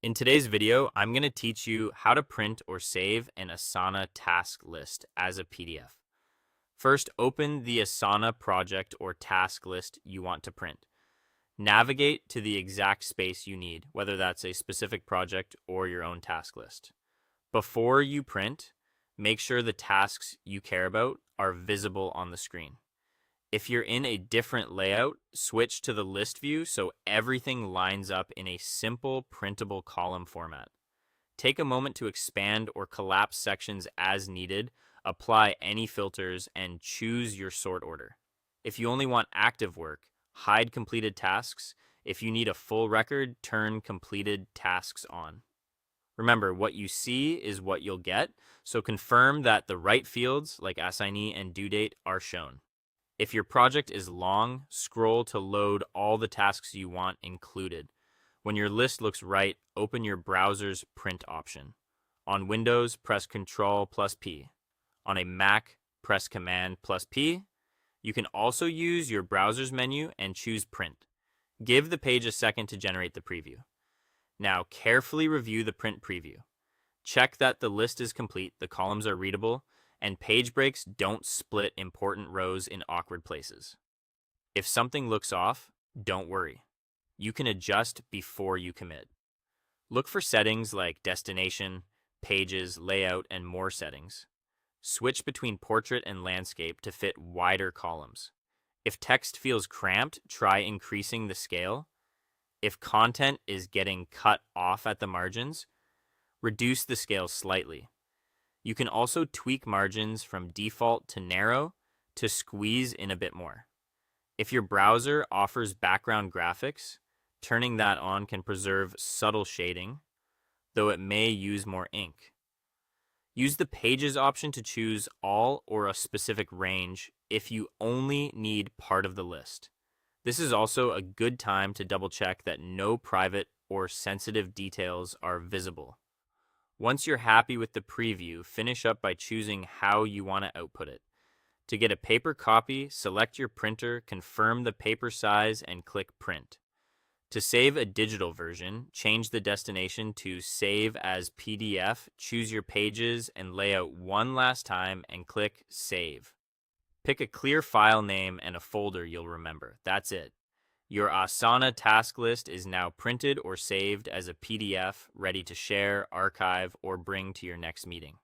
In today's video, I'm going to teach you how to print or save an Asana task list as a PDF. First, open the Asana project or task list you want to print. Navigate to the exact space you need, whether that's a specific project or your own task list. Before you print, make sure the tasks you care about are visible on the screen. If you're in a different layout, switch to the list view so everything lines up in a simple printable column format. Take a moment to expand or collapse sections as needed, apply any filters, and choose your sort order. If you only want active work, hide completed tasks. If you need a full record, turn completed tasks on. Remember, what you see is what you'll get, so confirm that the right fields, like assignee and due date, are shown. If your project is long, scroll to load all the tasks you want included. When your list looks right, open your browser's print option. On Windows, press Ctrl plus P. On a Mac, press Command plus P. You can also use your browser's menu and choose Print. Give the page a second to generate the preview. Now carefully review the print preview. Check that the list is complete, the columns are readable, and page breaks don't split important rows in awkward places. If something looks off, don't worry. You can adjust before you commit. Look for settings like destination, pages, layout, and more settings. Switch between portrait and landscape to fit wider columns. If text feels cramped, try increasing the scale. If content is getting cut off at the margins, reduce the scale slightly. You can also tweak margins from default to narrow to squeeze in a bit more. If your browser offers background graphics, turning that on can preserve subtle shading, though it may use more ink. Use the Pages option to choose all or a specific range if you only need part of the list. This is also a good time to double check that no private or sensitive details are visible. Once you're happy with the preview, finish up by choosing how you want to output it. To get a paper copy, select your printer, confirm the paper size, and click Print. To save a digital version, change the destination to Save as PDF, choose your pages and layout one last time, and click Save. Pick a clear file name and a folder you'll remember. That's it. Your Asana task list is now printed or saved as a PDF, ready to share, archive, or bring to your next meeting.